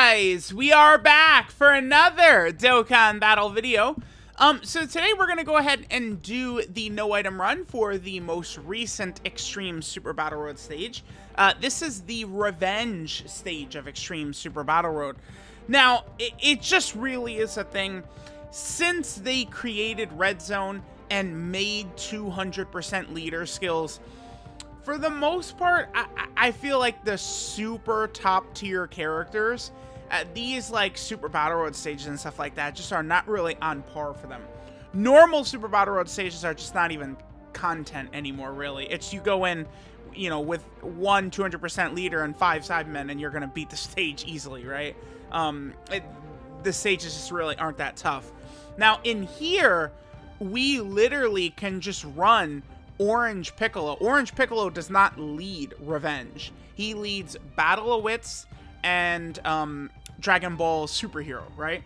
guys, we are back for another Dokkan battle video. So today we're going to go ahead and do the no item run for the most recent Extreme Super Battle Road stage. This is the Revenge stage of Extreme Super Battle Road. Now, it just really is a thing. Since they created Red Zone and made 200% leader skills, for the most part, I feel like the super top tier characters, these like Super Battle Road stages and stuff like that, just are not really on par for them. Normal Super Battle Road stages are just not even content anymore, really. It's you go in, you know, with 200% leader and 5 Cybermen, and you're gonna beat the stage easily, right? The stages just really aren't that tough. Now in here, we literally can just run Orange Piccolo. Orange Piccolo does not lead Revenge. He leads Battle of Wits and Dragon Ball Superhero, right?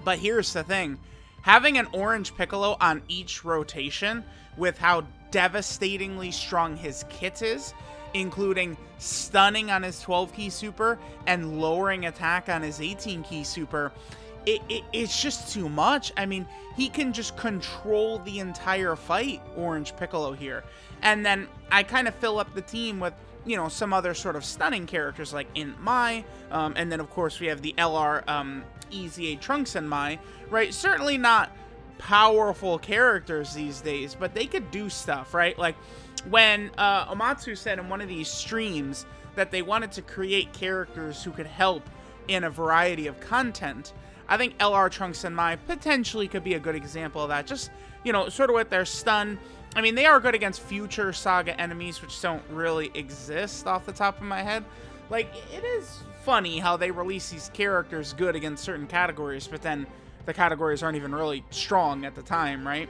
But here's the thing. Having an Orange Piccolo on each rotation with how devastatingly strong his kit is, including stunning on his 12-key super and lowering attack on his 18-key super, it's just too much. I mean, he can just control the entire fight, Orange Piccolo here. And then I kind of fill up the team with, you know, some other sort of stunning characters like Int Mai, and then of course we have the LR EZA Trunks and Mai, right? Certainly not powerful characters these days, but they could do stuff, right? Like when Omatsu said in one of these streams that they wanted to create characters who could help in a variety of content, I think LR Trunks and Mai potentially could be a good example of that. Just, you know, sort of with their stun. I mean, they are good against future Saga enemies, which don't really exist off the top of my head. Like, it is funny how they release these characters good against certain categories, but then the categories aren't even really strong at the time, right?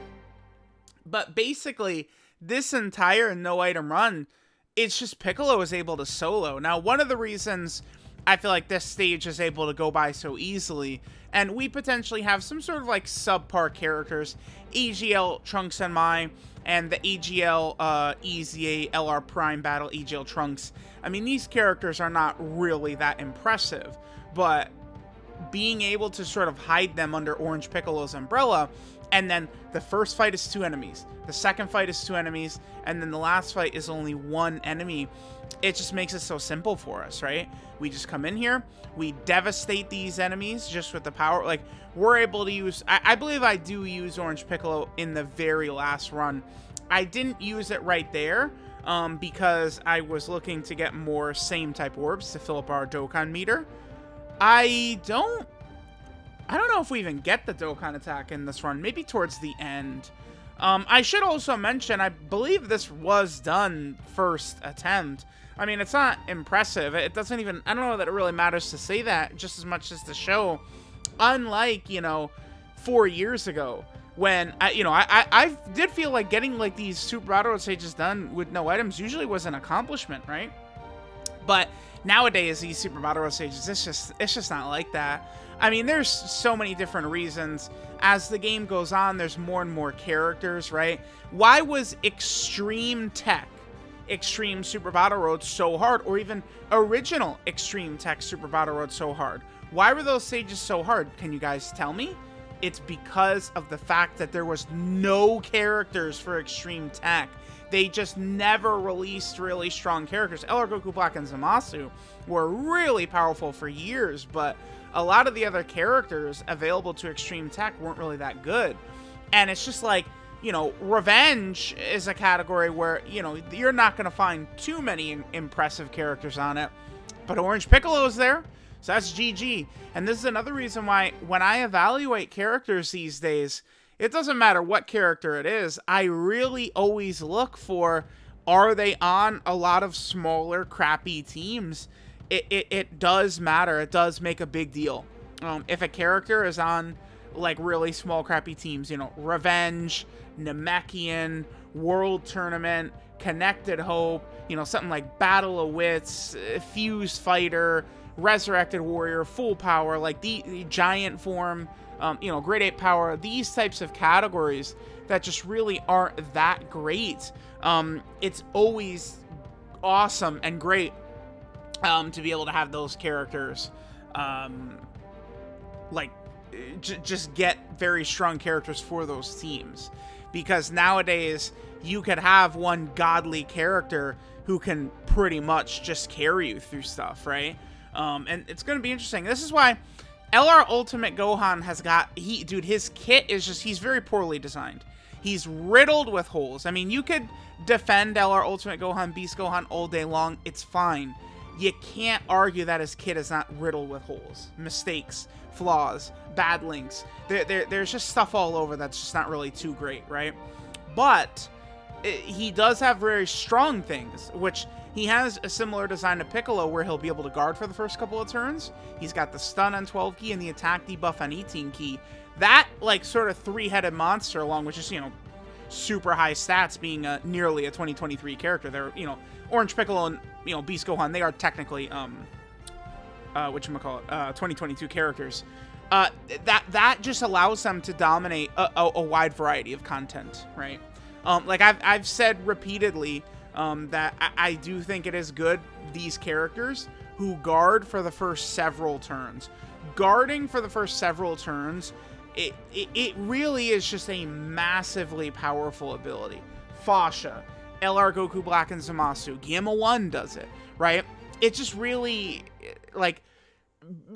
But basically, this entire no-item run, it's just Piccolo is able to solo. Now, one of the reasons I feel like this stage is able to go by so easily, and we potentially have some sort of like subpar characters, AGL Trunks and Mai, and the AGL EZA LR Prime Battle AGL Trunks. I mean, these characters are not really that impressive, but being able to sort of hide them under Orange Piccolo's umbrella, and then the first fight is 2 enemies, the second fight is 2 enemies, and then the last fight is only 1 enemy, it just makes it so simple for us, right? We just come in here, we devastate these enemies just with the power. Like, we're able to use, I believe I do use Orange Piccolo in the very last run. I didn't use it right there because I was looking to get more same type orbs to fill up our Dokkan meter. I don't know if we even get the Dokkan attack in this run, maybe towards the end. I should also mention, I believe this was done first attempt. I mean, it's not impressive. It doesn't even, I don't know that it really matters to say that just as much as to show, unlike, you know, 4 years ago, when, I did feel like getting, like, these Super Battle Road stages done with no items usually was an accomplishment, right? But nowadays, these Super Battle Road stages, it's just not like that. I mean, there's so many different reasons. As the game goes on, there's more and more characters, right? Why was Extreme Tech Extreme Super Battle Road so hard, or even original Extreme Tech Super Battle Road so hard? Why were those stages so hard? Can you guys tell me? It's because of the fact that there was no characters for Extreme Tech. They just never released really strong characters. LR Goku Black and Zamasu were really powerful for years, but a lot of the other characters available to Extreme Tech weren't really that good. And it's just like, you know, Revenge is a category where, you know, you're not going to find too many impressive characters on it. But Orange Piccolo is there, so that's GG. And this is another reason why when I evaluate characters these days, it doesn't matter what character it is, I really always look for, are they on a lot of smaller, crappy teams? It does matter. It does make a big deal. If a character is on, like, really small, crappy teams, you know, Revenge, Namekian, World Tournament, Connected Hope, you know, something like Battle of Wits, Fused Fighter, Resurrected Warrior, Full Power, like the Giant Form, you know, Grade 8 Power, these types of categories that just really aren't that great. It's always awesome and great to be able to have those characters like, just get very strong characters for those teams. Because nowadays, you could have one godly character who can pretty much just carry you through stuff, right? And it's going to be interesting. This is why LR Ultimate Gohan has got... Dude, his kit is just... He's very poorly designed. He's riddled with holes. I mean, you could defend LR Ultimate Gohan, Beast Gohan all day long. It's fine. You can't argue that his kit is not riddled with holes, mistakes, flaws, bad links. There's just stuff all over that's just not really too great, right? But he does have very strong things, which he has a similar design to Piccolo where he'll be able to guard for the first couple of turns. He's got the stun on 12 key and the attack debuff on 18 key. That, like, sort of three-headed monster, along with just, you know, super high stats being nearly a 2023 character. They're, you know, Orange Piccolo and, you know, Beast Gohan, they are technically, whatchamacallit, 2022 characters. That just allows them to dominate a wide variety of content, right? Like I've said repeatedly, that I do think it is good, these characters who guard for the first several turns. Guarding for the first several turns, it really is just a massively powerful ability. Fasha, LR Goku Black and Zamasu, Gamma 1 does it, right? It just really, like,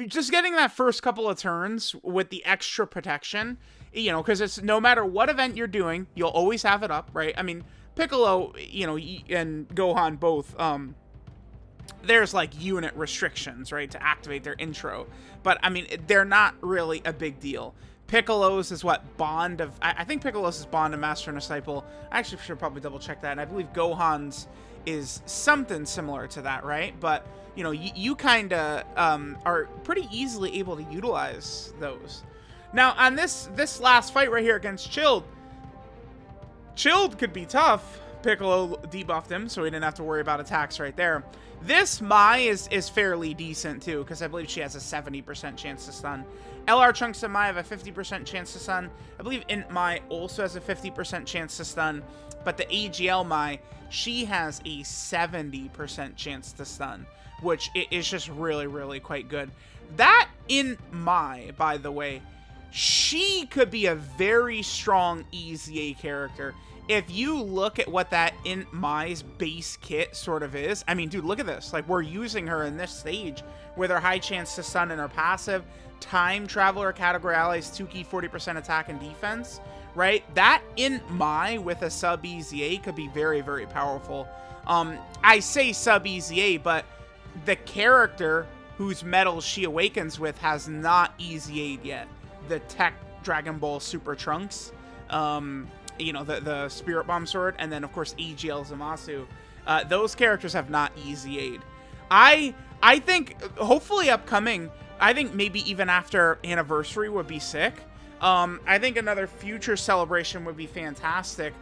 just getting that first couple of turns with the extra protection, you know, because it's no matter what event you're doing, you'll always have it up, right? I mean, Piccolo, you know, and Gohan both, there's like unit restrictions, right, to activate their intro. But I mean, they're not really a big deal. Piccolo's is what, Bond of... I think Piccolo's is Bond of Master and Disciple. I actually should probably double check that. And I believe Gohan's is something similar to that, right? But, you know, you kind of are pretty easily able to utilize those. Now, on this last fight right here against Chilled could be tough. Piccolo debuffed him, so he didn't have to worry about attacks right there. This Mai is fairly decent, too, because I believe she has a 70% chance to stun. LR Trunks and Mai have a 50% chance to stun. I believe Int Mai also has a 50% chance to stun. But the AGL Mai, she has a 70% chance to stun, which is just really, really quite good. That Int Mai, by the way, she could be a very strong EZA character. If you look at what that Int Mai's base kit sort of is, I mean, dude, look at this. Like, we're using her in this stage with her high chance to stun and her passive. Time Traveler category allies, 2 key, 40% attack and defense, right? That Int Mai with a sub EZA could be very, very powerful. I say sub EZA, but the character whose medals she awakens with has not EZA'd yet. The Tech Dragon Ball Super Trunks, you know, the Spirit Bomb Sword, and then, of course, AGL Zamasu. Those characters have not EZA'd. I think, hopefully upcoming, I think maybe even after Anniversary would be sick. I think another future celebration would be fantastic.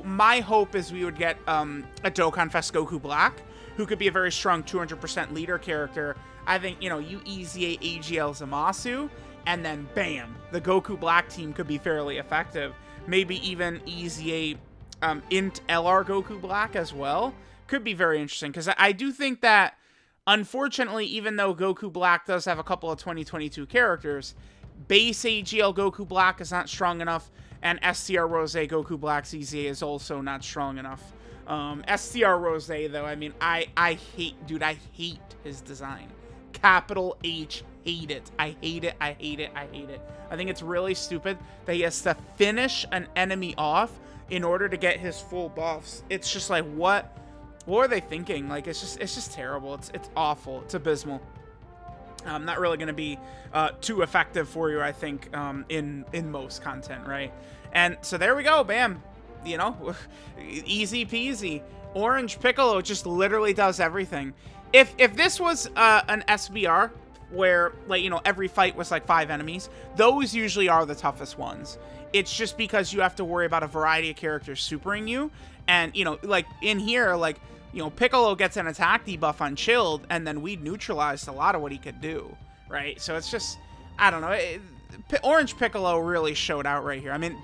My hope is we would get a Dokkan Fest Goku Black, who could be a very strong 200% leader character. I think, you know, you EZA AGL Zamasu, and then bam, the Goku Black team could be fairly effective. Maybe even EZA Int LR Goku Black as well. Could be very interesting, because I do think that, unfortunately, even though Goku Black does have a couple of 2022 characters, base AGL Goku Black is not strong enough, and STR Rose Goku Black's EZA is also not strong enough. STR Rose, though, I mean, I hate his design. Capital H, hate it. I hate it, I hate it, I hate it. I think it's really stupid that he has to finish an enemy off in order to get his full buffs. It's just like, what are they thinking? Like, it's just terrible. It's awful. It's abysmal. Not really going to be too effective for you, I think, in most content, right? And so there we go, bam. You know, easy peasy. Orange Piccolo just literally does everything. If this was an SBR where, like, you know, every fight was like 5 enemies, those usually are the toughest ones. It's just because you have to worry about a variety of characters supering you. And, you know, like in here, like, you know, Piccolo gets an attack debuff on Chilled, and then we neutralized a lot of what he could do, right? So it's just, I don't know. Orange Piccolo really showed out right here. I mean,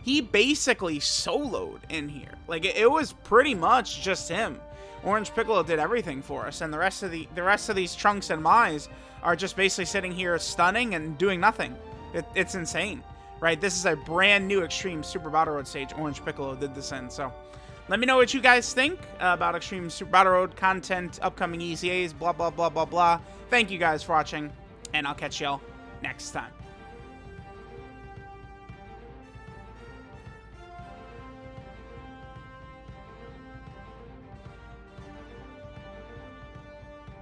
he basically soloed in here. Like, it was pretty much just him. Orange Piccolo did everything for us, and the rest of these Trunks and Mais are just basically sitting here stunning and doing nothing. It's insane, right? This is a brand new Extreme Super Battle Road stage Orange Piccolo did this in, so let me know what you guys think about Extreme Super Battle Road content, upcoming EZAs, blah, blah, blah, blah, blah. Thank you guys for watching, and I'll catch y'all next time.